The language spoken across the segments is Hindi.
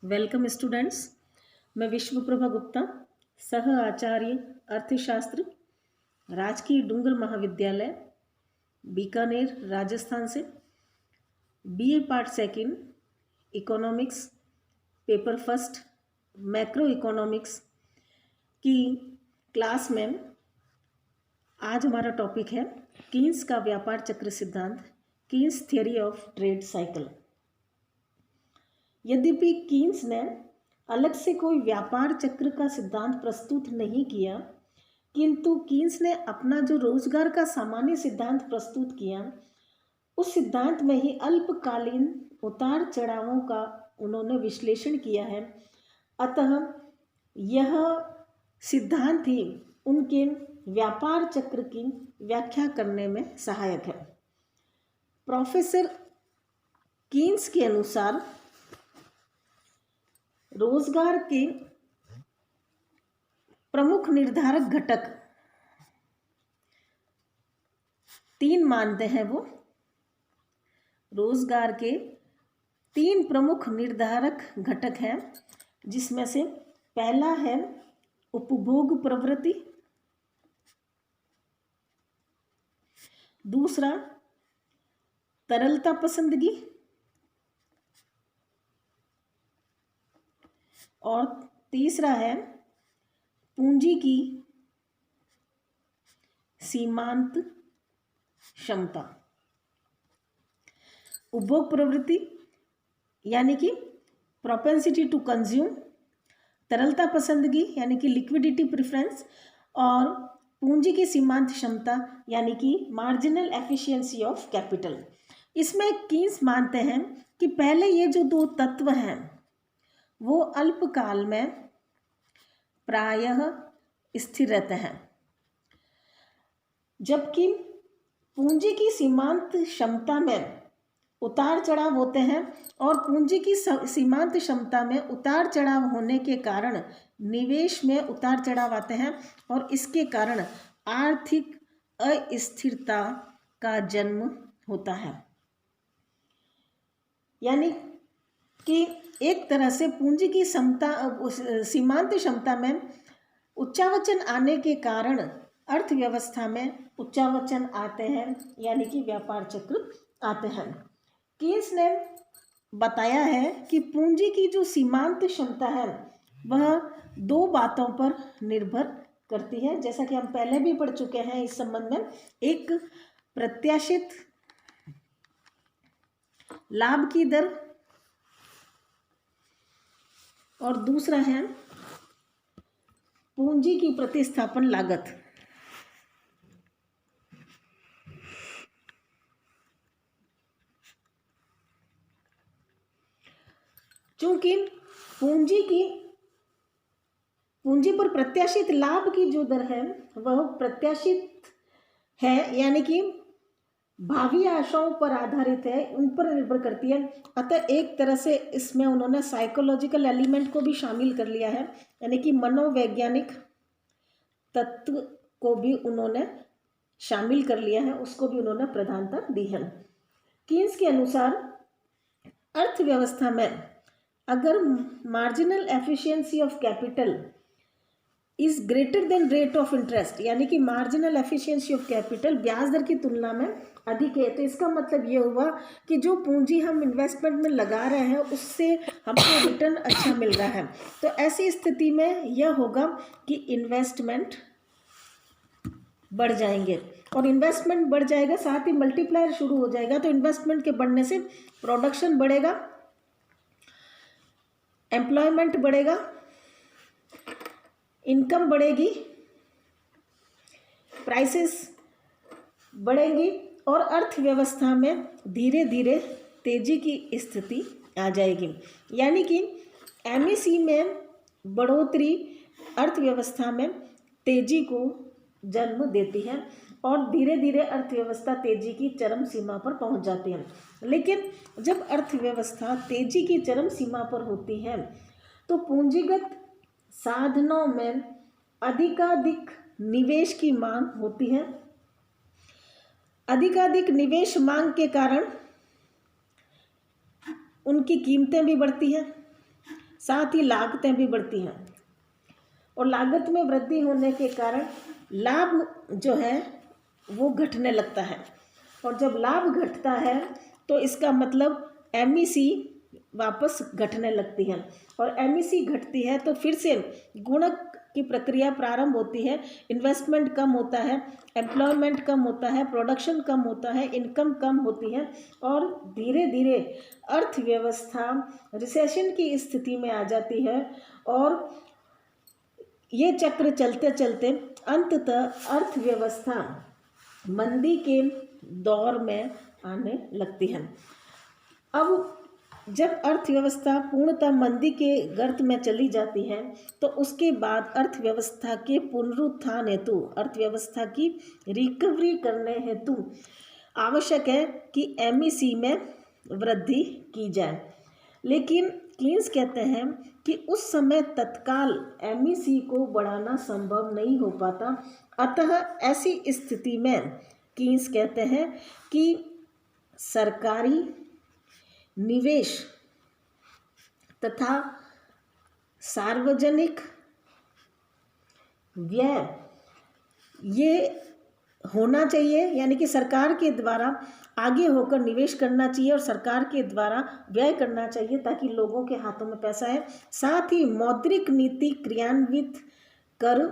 Welcome students. मैं विश्वप्रभा गुप्ता, सह आचार्य अर्थशास्त्र, राजकीय डूंगर महाविद्यालय, बीकानेर, राजस्थान से BA part second, economics, paper first, macro economics की क्लास में आज हमारा टॉपिक है कीन्स का व्यापार चक्र सिद्धांत, Keynes theory of trade cycle. यद्यपि कीन्स ने अलग से कोई व्यापार चक्र का सिद्धांत प्रस्तुत नहीं किया, किंतु कीन्स ने अपना जो रोजगार का सामान्य सिद्धांत प्रस्तुत किया, उस सिद्धांत में ही अल्पकालीन उतार चढ़ावों का उन्होंने विश्लेषण किया है। अतः यह सिद्धांत ही उनके व्यापार चक्र की व्याख्या करने में सहायक है। प्रोफेसर कीन्स के अनुसार रोजगार के प्रमुख निर्धारक घटक तीन मानते हैं। वो रोजगार के तीन प्रमुख निर्धारक घटक हैं, जिसमें से पहला है उपभोग प्रवृत्ति, दूसरा तरलता पसंदगी और तीसरा है पूंजी की सीमांत क्षमता। उपभोग प्रवृत्ति यानी कि प्रोपेंसिटी टू कंज्यूम, तरलता पसंदगी यानी कि लिक्विडिटी प्रेफरेंस, और पूंजी की सीमांत क्षमता यानी कि मार्जिनल एफिशिएंसी ऑफ कैपिटल। इसमें कीन्स मानते हैं कि पहले ये जो दो तत्व हैं वो अल्पकाल में प्रायः स्थिर रहते हैं, जबकि पूंजी की सीमांत क्षमता में उतार चढ़ाव होते हैं, और पूंजी की सीमांत क्षमता में उतार चढ़ाव होने के कारण निवेश में उतार चढ़ाव आते हैं, और इसके कारण आर्थिक अस्थिरता का जन्म होता है। यानी कि एक तरह से पूंजी की सीमांत क्षमता में उच्चावचन आने के कारण अर्थव्यवस्था में उच्चावचन आते हैं, यानी कि व्यापार चक्र आते हैं। कीन्स ने बताया है कि पूंजी की जो सीमांत क्षमता है वह दो बातों पर निर्भर करती है, जैसा कि हम पहले भी पढ़ चुके हैं इस संबंध में। एक प्रत्याशित लाभ की दर और दूसरा है पूंजी की प्रतिस्थापन लागत। चूंकि पूंजी पर प्रत्याशित लाभ की जो दर है वह प्रत्याशित है, यानी कि भावी आशाओं पर आधारित है, उन पर निर्भर करती है। अतः एक तरह से इसमें उन्होंने साइकोलॉजिकल एलिमेंट को भी शामिल कर लिया है, यानी कि मनोवैज्ञानिक तत्व को भी उन्होंने शामिल कर लिया है, उसको भी उन्होंने प्रधानता दी है। कीन्स के अनुसार अर्थव्यवस्था में अगर marginal efficiency of capital is greater than rate of interest, यानी कि मार्जिनल एफिशिएंसी ऑफ कैपिटल ब्याज दर की तुलना में अधिक है, तो इसका मतलब ये हुआ कि जो पूंजी हम इन्वेस्टमेंट में लगा रहे हैं उससे हमको रिटर्न अच्छा मिल रहा है। तो ऐसी स्थिति में यह होगा कि इन्वेस्टमेंट बढ़ जाएंगे, और इन्वेस्टमेंट बढ़ जाएगा साथ ही मल्टीप्लायर शुरू हो जाएगा। तो इन्वेस्टमेंट के बढ़ने से प्रोडक्शन बढ़ेगा, एम्प्लॉयमेंट बढ़ेगा, इनकम बढ़ेगी, प्राइसेस बढ़ेंगी, और अर्थव्यवस्था में धीरे धीरे तेजी की स्थिति आ जाएगी। यानी कि एमईसी में बढ़ोतरी अर्थव्यवस्था में तेजी को जन्म देती है, और धीरे धीरे अर्थव्यवस्था तेजी की चरम सीमा पर पहुंच जाती है। लेकिन जब अर्थव्यवस्था तेजी की चरम सीमा पर होती है तो पूंजीगत साधनों में अधिकाधिक निवेश की मांग होती है। अधिकाधिक निवेश मांग के कारण उनकी कीमतें भी बढ़ती हैं, साथ ही लागतें भी बढ़ती हैं और लागत में वृद्धि होने के कारण लाभ जो है वो घटने लगता है। और जब लाभ घटता है तो इसका मतलब एमईसी वापस घटने लगती है और एमईसी घटती है तो फिर से गुणक की प्रक्रिया प्रारंभ होती है। इन्वेस्टमेंट कम होता है, एम्प्लॉयमेंट कम होता है, प्रोडक्शन कम होता है, इनकम कम होती है और धीरे धीरे अर्थव्यवस्था रिसेशन की स्थिति में आ जाती है और ये चक्र चलते चलते अंततः अर्थव्यवस्था मंदी के दौर में आने लगती है। अब जब अर्थव्यवस्था पूर्णतः मंदी के गर्त में चली जाती है तो उसके बाद अर्थव्यवस्था के पुनरुत्थान हेतु, अर्थव्यवस्था की रिकवरी करने हेतु आवश्यक है कि एमईसी में वृद्धि की जाए। लेकिन कीन्स कहते हैं कि उस समय तत्काल एमईसी को बढ़ाना संभव नहीं हो पाता। अतः ऐसी स्थिति में कीन्स कहते हैं कि सरकारी निवेश तथा सार्वजनिक व्यय ये होना चाहिए, यानी कि सरकार के द्वारा आगे होकर निवेश करना चाहिए और सरकार के द्वारा व्यय करना चाहिए ताकि लोगों के हाथों में पैसा है। साथ ही मौद्रिक नीति क्रियान्वित कर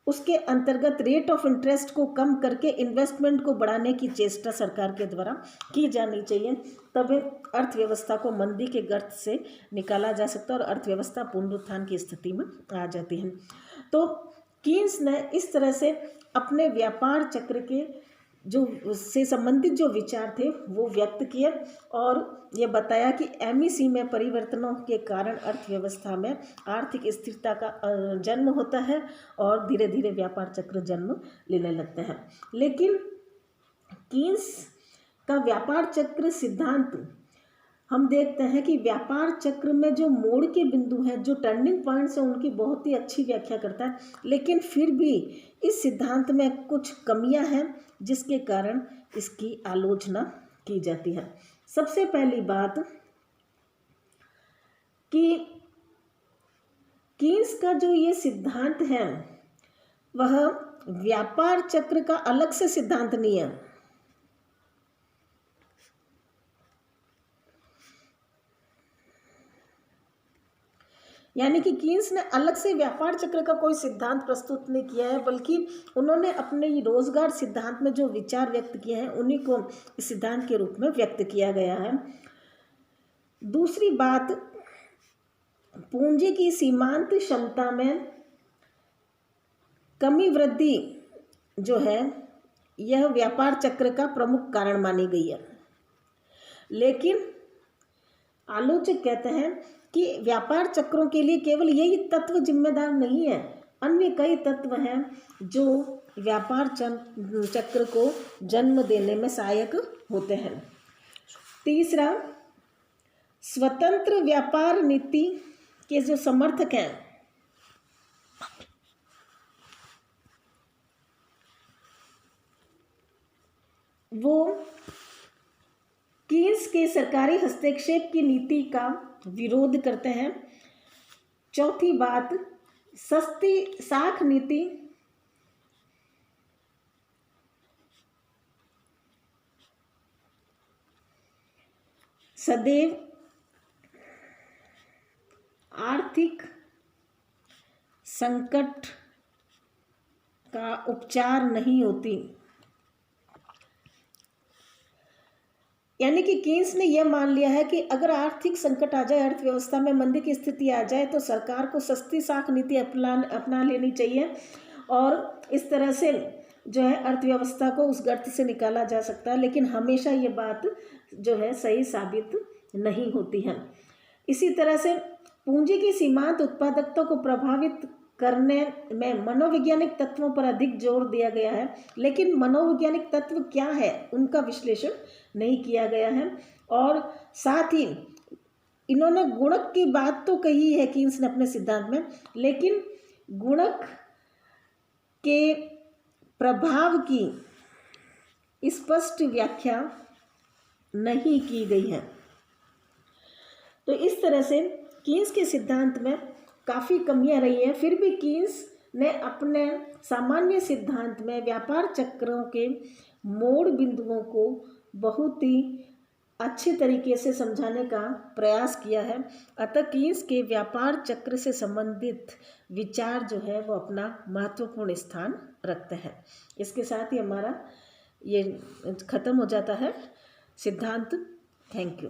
उसके अंतर्गत रेट ऑफ इंटरेस्ट को कम करके इन्वेस्टमेंट को बढ़ाने की चेष्टा सरकार के द्वारा की जानी चाहिए। तब अर्थव्यवस्था को मंदी के गर्त से निकाला जा सकता है और अर्थव्यवस्था पुनरुत्थान की स्थिति में आ जाती है। तो कीन्स ने इस तरह से अपने व्यापार चक्र के जो से संबंधित जो विचार थे वो व्यक्त किए और ये बताया कि एमईसी में परिवर्तनों के कारण अर्थव्यवस्था में आर्थिक स्थिरता का जन्म होता है और धीरे धीरे व्यापार चक्र जन्म लेने लगते हैं। लेकिन कीन्स का व्यापार चक्र सिद्धांत हम देखते हैं कि व्यापार चक्र में जो मोड़ के बिंदु हैं, जो टर्निंग पॉइंट्स हैं, उनकी बहुत ही अच्छी व्याख्या करता है। लेकिन फिर भी इस सिद्धांत में कुछ कमियां हैं जिसके कारण इसकी आलोचना की जाती है। सबसे पहली बात कि कीन्स का जो ये सिद्धांत है वह व्यापार चक्र का अलग से सिद्धांत नहीं है। यानी कि कीन्स ने अलग से व्यापार चक्र का कोई सिद्धांत प्रस्तुत नहीं किया है, बल्कि उन्होंने अपने रोजगार सिद्धांत में जो विचार व्यक्त किए हैं उन्हीं को इस सिद्धांत के रूप में व्यक्त किया गया है। दूसरी बात, पूंजी की सीमांत क्षमता में कमी वृद्धि जो है यह व्यापार चक्र का प्रमुख कारण मानी गई है। लेकिन आलोचक कहते हैं कि व्यापार चक्रों के लिए केवल यही तत्व जिम्मेदार नहीं है, अन्य कई तत्व हैं जो व्यापार चक्र को जन्म देने में सहायक होते हैं। तीसरा, स्वतंत्र व्यापार नीति के जो समर्थक हैं वो कीन्स के सरकारी हस्तक्षेप की नीति का विरोध करते हैं। चौथी बात, सस्ती साख नीति सदैव आर्थिक संकट का उपचार नहीं होती। यानी कि कीन्स ने यह मान लिया है कि अगर आर्थिक संकट आ जाए, अर्थव्यवस्था में मंदी की स्थिति आ जाए तो सरकार को सस्ती साख नीति अपना लेनी चाहिए और इस तरह से जो है अर्थव्यवस्था को उस गर्त से निकाला जा सकता है। लेकिन हमेशा ये बात जो है सही साबित नहीं होती है। इसी तरह से पूंजी की सीमांत उत्पादकता को प्रभावित करने में मनोवैज्ञानिक तत्वों पर अधिक जोर दिया गया है, लेकिन मनोवैज्ञानिक तत्व क्या है उनका विश्लेषण नहीं किया गया है। और साथ ही इन्होंने गुणक की बात तो कही है कीन्स ने अपने सिद्धांत में, लेकिन गुणक के प्रभाव की स्पष्ट व्याख्या नहीं की गई है। तो इस तरह से कीन्स के सिद्धांत में काफ़ी कमियां रही हैं, फिर भी कीन्स ने अपने सामान्य सिद्धांत में व्यापार चक्रों के मोड़ बिंदुओं को बहुत ही अच्छे तरीके से समझाने का प्रयास किया है। अतः कीन्स के व्यापार चक्र से संबंधित विचार जो है वो अपना महत्वपूर्ण स्थान रखते हैं। इसके साथ ही हमारा ये खत्म हो जाता है सिद्धांत। Thank you.